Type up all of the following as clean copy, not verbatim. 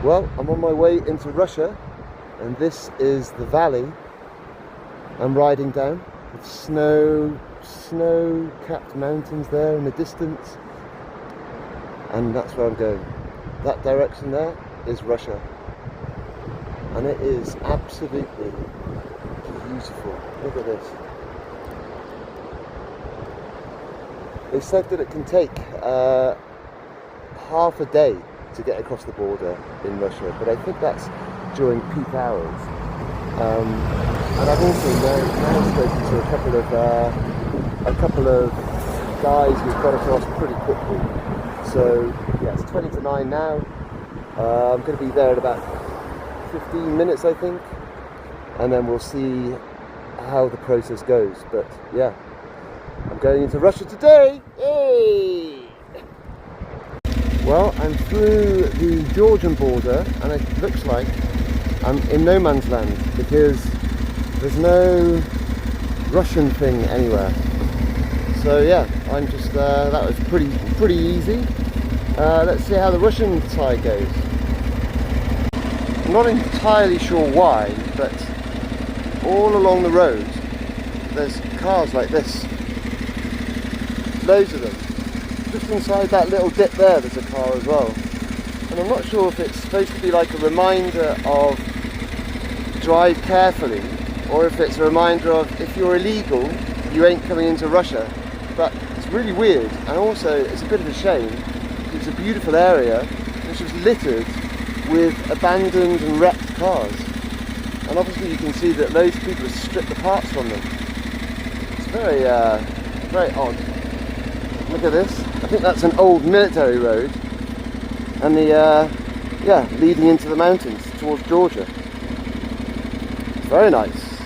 Well, I'm on my way into Russia, and this is the valley I'm riding down with snow-capped mountains there in the distance, and that's where I'm going. That direction there is Russia, and it is absolutely beautiful. Look at this. They said that it can take half a day to get across the border in Russia, but I think that's during peak hours. And I've also now spoken to a couple of guys who've got across pretty quickly. So yeah, it's 20 to 9 now. I'm going to be there in about 15 minutes, I think, and then we'll see how the process goes. But yeah, I'm going into Russia today. Yay! Well, I'm through the Georgian border, and it looks like I'm in no man's land because there's no Russian thing anywhere. So yeah, I'm just that was pretty easy. Let's see how the Russian side goes. I'm not entirely sure why, but all along the road there's cars like this. Loads of them. Just inside that little dip there, there's a car as well. And I'm not sure if it's supposed to be like a reminder of drive carefully, or if it's a reminder of if you're illegal, you ain't coming into Russia. But it's really weird, and also it's a bit of a shame. It's a beautiful area which is littered with abandoned and wrecked cars. And obviously you can see that loads of people have stripped the parts from them. It's very odd. Look at this. I think that's an old military road, and leading into the mountains towards Georgia. Very nice,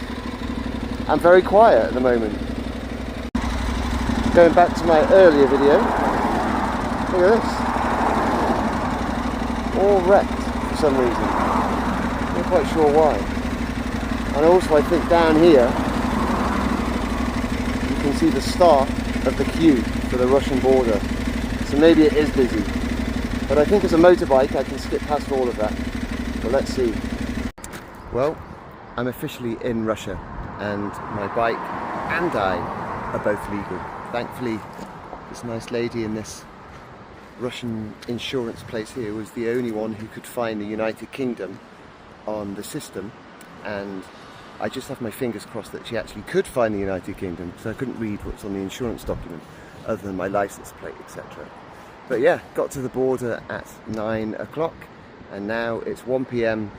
and very quiet at the moment. Going back to my earlier video, look at this. All wrecked for some reason. I'm not quite sure why. And also I think down here, you can see the start of the queue for the Russian border. So maybe it is busy. But I think as a motorbike I can skip past all of that. But let's see. Well, I'm officially in Russia, and my bike and I are both legal. Thankfully, this nice lady in this Russian insurance place here was the only one who could find the United Kingdom on the system, and I just have my fingers crossed that she actually could find the United Kingdom, so I couldn't read what's on the insurance document other than my license plate, etc. But yeah, got to the border at 9 o'clock, and now it's 1 PM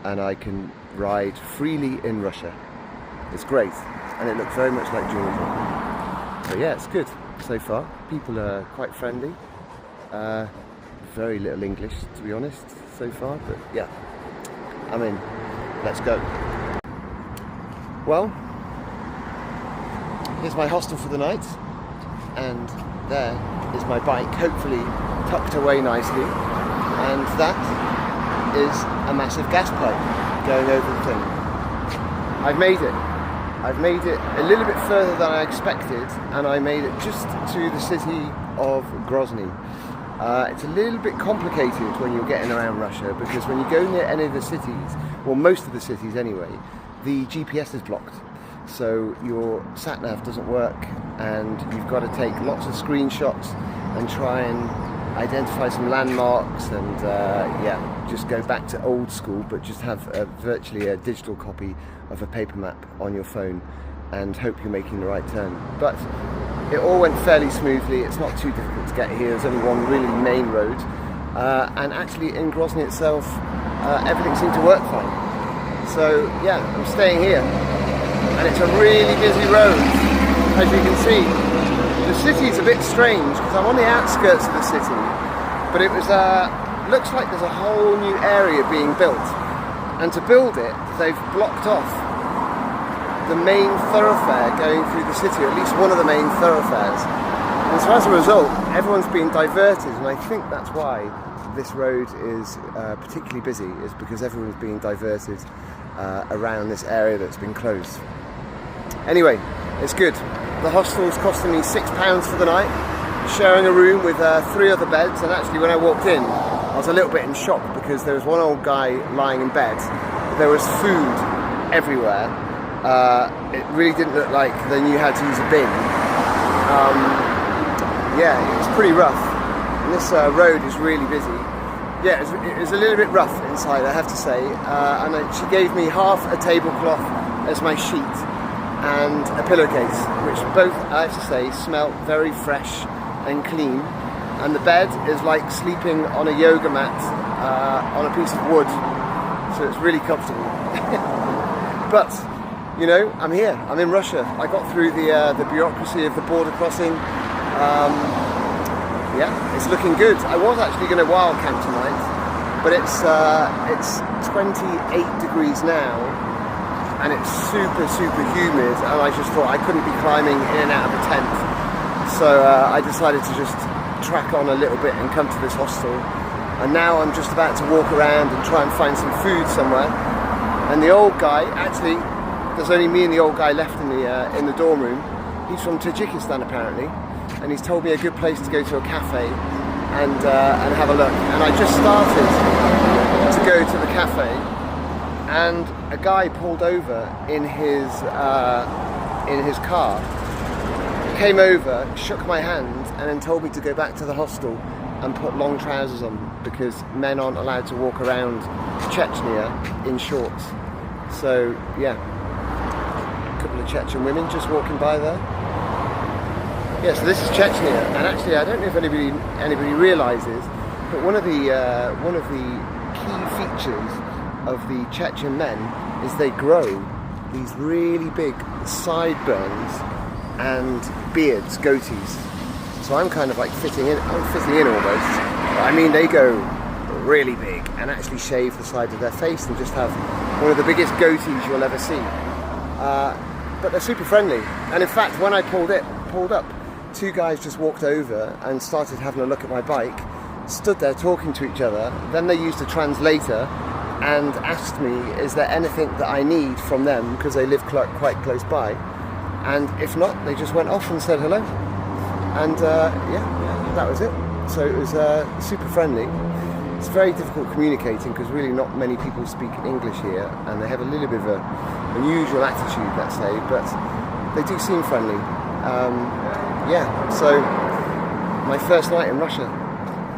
and I can ride freely in Russia. It's great, and it looks very much like Georgia. So yeah, it's good so far. People are quite friendly. Very little English, to be honest, so far, but yeah, I'm in. Let's go. Well, here's my hostel for the night, and there is my bike, hopefully tucked away nicely, and that is a massive gas pipe going over the thing. I've made it. I've made it a little bit further than I expected, and I made it just to the city of Grozny. It's a little bit complicated when you're getting around Russia, because when you go near any of the cities, well, most of the cities anyway, the GPS is blocked. So your sat-nav doesn't work, and you've got to take lots of screenshots and try and identify some landmarks, and just go back to old school, but just have virtually a digital copy of a paper map on your phone and hope you're making the right turn. But it all went fairly smoothly. It's not too difficult to get here. There's only one really main road, and actually in Grozny itself everything seemed to work fine. So yeah, I'm staying here, and it's a really busy road, as you can see. The city's a bit strange because I'm on the outskirts of the city, but it was looks like there's a whole new area being built, and to build it they've blocked off the main thoroughfare going through the city, or at least one of the main thoroughfares. And so as a result, everyone's been diverted, and I think that's why this road is particularly busy, is because everyone's being diverted around this area that's been closed. Anyway, it's good. The hostel's costing me £6 for the night, sharing a room with 3 other beds, and actually when I walked in, I was a little bit in shock because there was one old guy lying in bed. There was food everywhere. It really didn't look like they knew how to use a bin. Yeah, it was pretty rough. And this road is really busy. Yeah, it was a little bit rough inside, I have to say. And she gave me half a tablecloth as my sheet and a pillowcase, which both, I have to say, smell very fresh and clean. And the bed is like sleeping on a yoga mat on a piece of wood, so it's really comfortable. But, you know, I'm here, I'm in Russia. I got through the bureaucracy of the border crossing. Yeah, it's looking good. I was actually going to wild camp tonight, but it's 28 degrees now, and it's super humid, and I just thought I couldn't be climbing in and out of the tent. So I decided to just track on a little bit and come to this hostel. And now I'm just about to walk around and try and find some food somewhere. And the old guy, actually, there's only me and the old guy left in the dorm room. He's from Tajikistan apparently, and he's told me a good place to go to a cafe and have a look. And I just started to go to the cafe, and a guy pulled over in his car, came over, shook my hand, and then told me to go back to the hostel and put long trousers on because men aren't allowed to walk around Chechnya in shorts. So yeah, a couple of Chechen women just walking by there. Yeah, so this is Chechnya, and actually I don't know if anybody realises, but one of the key features of the Chechen men is they grow these really big sideburns and beards, goatees. So I'm kind of like fitting in almost. I mean, they go really big and actually shave the side of their face and just have one of the biggest goatees you'll ever see. But they're super friendly. And in fact, when I pulled up, two guys just walked over and started having a look at my bike, stood there talking to each other. Then they used a translator and asked me, is there anything that I need from them, because they live quite close by. And if not, they just went off and said hello. And yeah, that was it. So it was super friendly. It's very difficult communicating because really not many people speak English here, and they have a little bit of an unusual attitude, let's say, but they do seem friendly. Yeah, so my first night in Russia,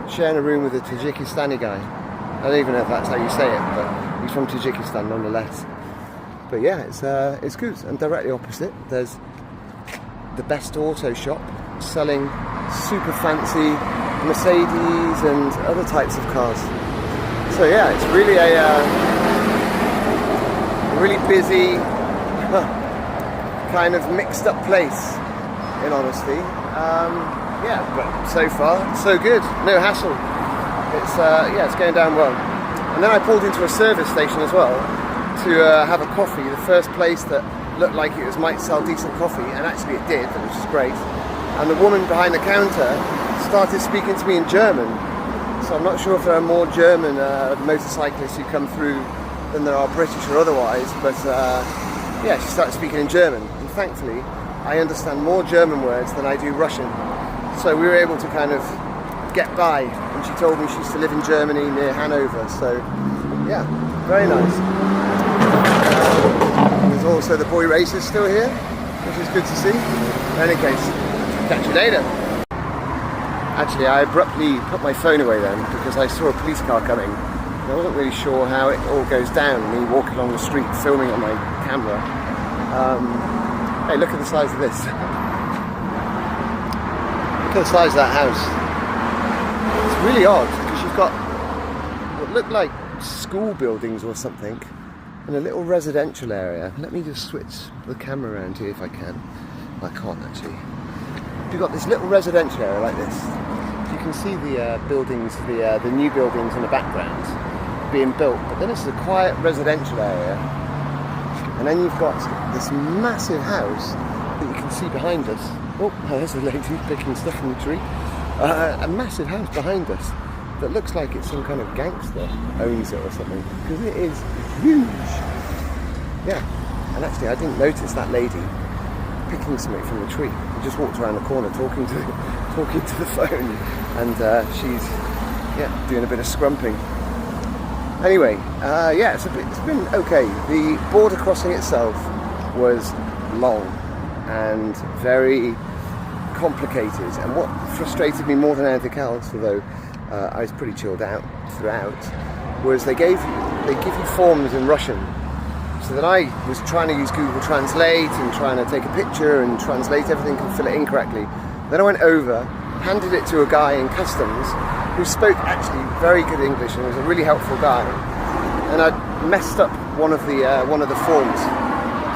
sharing a room with a Tajikistani guy. I don't even know if that's how you say it, but he's from Tajikistan nonetheless. But yeah, it's good. And directly opposite, there's the Best Auto shop selling super fancy Mercedes and other types of cars. So yeah, it's really a really busy, kind of mixed up place, in honesty. Yeah, but so far so good. No hassle. It's going down well. And then I pulled into a service station as well to have a coffee. The first place that looked like it might sell decent coffee, and actually it did, which is great. And the woman behind the counter started speaking to me in German. So I'm not sure if there are more German motorcyclists who come through than there are British or otherwise, but yeah, she started speaking in German. And thankfully, I understand more German words than I do Russian. So we were able to kind of get by, and she told me she used to live in Germany near Hanover. So yeah, very nice. There's also the boy racers still here, which is good to see. In any case, catch you later. Actually, I abruptly put my phone away then because I saw a police car coming. I wasn't really sure how it all goes down, me walking along the street filming on my camera. Hey, look at the size of this. Look at the size of that house. It's really odd because you've got what look like school buildings or something in a little residential area. Let me just switch the camera around here if I can. I can't actually. You've got this little residential area like this. You can see the buildings, the new buildings in the background being built, but then it's a quiet residential area, and then you've got this massive house that you can see behind us. Oh, there's a lady picking stuff from the tree. A massive house behind us that looks like it's some kind of gangster owns it or something, because it is huge. Yeah, and actually I didn't notice that lady picking something from the tree. I just walked around the corner talking to the phone, and she's yeah, doing a bit of scrumping. Anyway, yeah, it's been okay. The border crossing itself was long and very complicated, and what frustrated me more than anything else, although I was pretty chilled out throughout, was they give you forms in Russian. So then I was trying to use Google Translate and trying to take a picture and translate everything and fill it in correctly. Then I went over, handed it to a guy in customs who spoke actually very good English and was a really helpful guy. And I messed up one of the forms.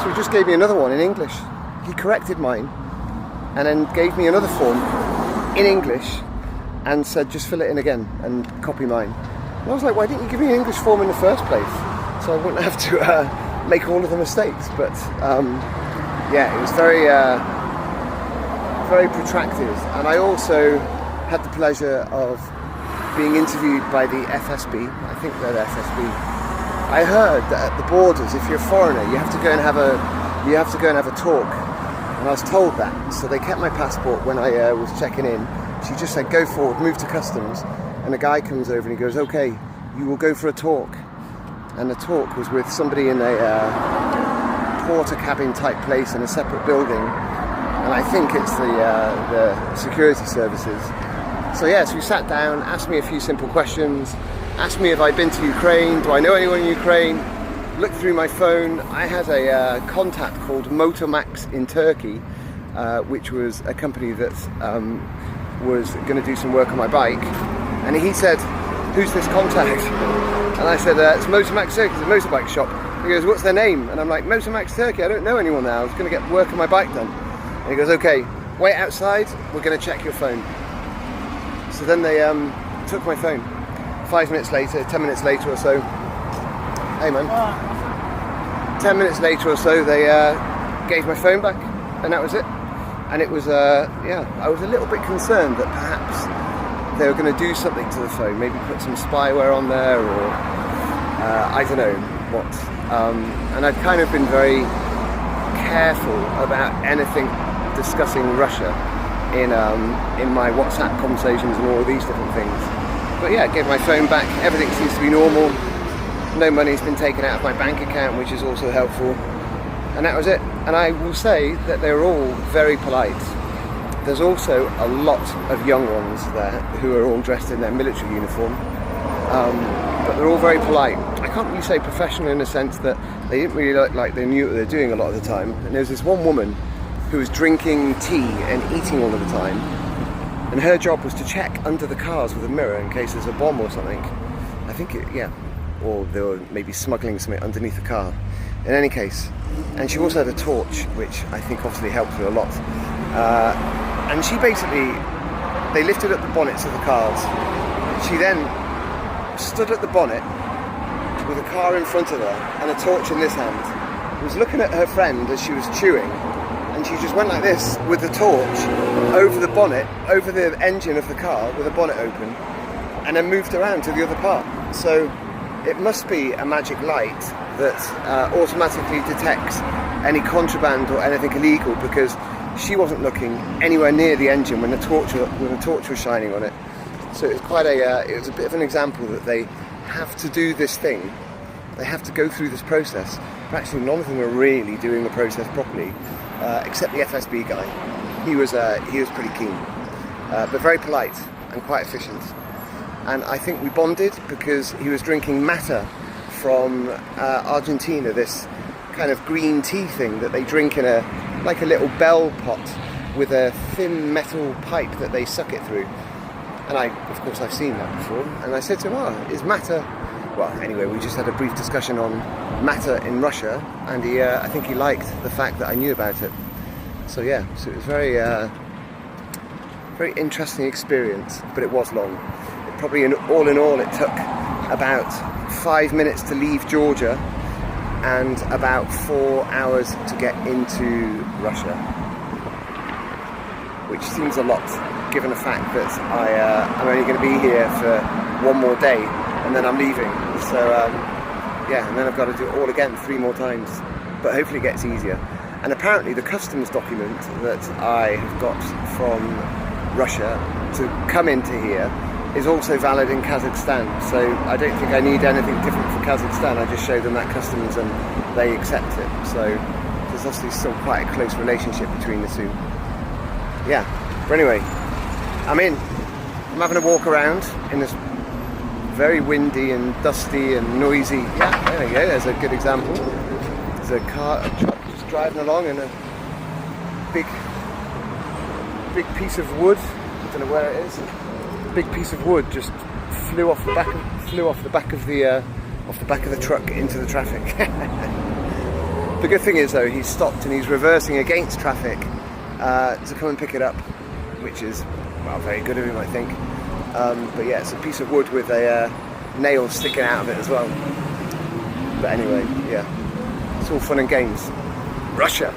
So he just gave me another one in English. He corrected mine and then gave me another form in English and said just fill it in again and copy mine. And I was like, why didn't you give me an English form in the first place? So I wouldn't have to make all of the mistakes. But yeah, it was very protracted. And I also had the pleasure of being interviewed by the FSB. I think they're the FSB. I heard that at the borders, if you're a foreigner, you have to go and have a talk. And I was told that, so they kept my passport when I was checking in. She just said, go forward, move to customs. And a guy comes over and he goes, okay, you will go for a talk. And the talk was with somebody in a porter cabin type place in a separate building. And I think it's the security services. So yes, we sat down, asked me a few simple questions, asked me if I'd been to Ukraine, do I know anyone in Ukraine? Looked through my phone. I had a contact called Motomax in Turkey, which was a company that was going to do some work on my bike. And he said, who's this contact? And I said, it's Motomax Turkey, it's a motorbike shop. He goes, what's their name? And I'm like, Motomax Turkey, I don't know anyone there. I was going to get work on my bike done. And he goes, okay, wait outside, we're going to check your phone. So then they took my phone. 5 minutes later, 10 minutes later or so, hey man, 10 minutes later or so, they gave my phone back, and that was it. And it was, yeah, I was a little bit concerned that perhaps they were going to do something to the phone, maybe put some spyware on there, or I don't know what. And I've kind of been very careful about anything discussing Russia in my WhatsApp conversations and all of these different things. But yeah, I gave my phone back, everything seems to be normal. No money's been taken out of my bank account, which is also helpful. And that was it. And I will say that they're all very polite. There's also a lot of young ones there who are all dressed in their military uniform. But they're all very polite. I can't really say professional in the sense that they didn't really look like they knew what they were doing a lot of the time. And there was this one woman who was drinking tea and eating all of the time. And her job was to check under the cars with a mirror in case there's a bomb or something. I think yeah. Or they were maybe smuggling something underneath the car. In any case, and she also had a torch, which I think obviously helped her a lot. And she basically, they lifted up the bonnets of the cars. She then stood at the bonnet with a car in front of her and a torch in this hand. Was looking at her friend as she was chewing, and she just went like this with the torch over the bonnet, over the engine of the car with the bonnet open, and then moved around to the other part. So it must be a magic light that automatically detects any contraband or anything illegal, because she wasn't looking anywhere near the engine when the torch was shining on it. So it was quite it was a bit of an example that they have to do this thing. They have to go through this process. But actually, none of them are really doing the process properly, except the FSB guy. He was pretty keen, but very polite and quite efficient. And I think we bonded because he was drinking Mata from Argentina, this kind of green tea thing that they drink in like a little bell pot with a thin metal pipe that they suck it through. And of course I've seen that before. And I said to him, is Mata... Well, anyway, we just had a brief discussion on Mata in Russia, and I think he liked the fact that I knew about it. So yeah, so it was very interesting experience, but it was long. Probably all in all, it took about 5 minutes to leave Georgia and about 4 hours to get into Russia, which seems a lot given the fact that I'm only going to be here for one more day and then I'm leaving. So yeah, and then I've got to do it all again 3 more times, but hopefully it gets easier. And apparently the customs document that I have got from Russia to come into here is also valid in Kazakhstan. So I don't think I need anything different for Kazakhstan. I just show them that customs and they accept it. So there's obviously still quite a close relationship between the two. Yeah, but anyway, I'm having a walk around in this very windy and dusty and noisy. Yeah, there we go, there's a good example. There's a truck just driving along and a big piece of wood. I don't know where it is. A big piece of wood just flew off the back of the truck into the traffic. The good thing is though, he's stopped and he's reversing against traffic to come and pick it up, which is, well, very good of him, I think. But yeah, it's a piece of wood with a nail sticking out of it as well. But anyway, yeah, it's all fun and games. Russia.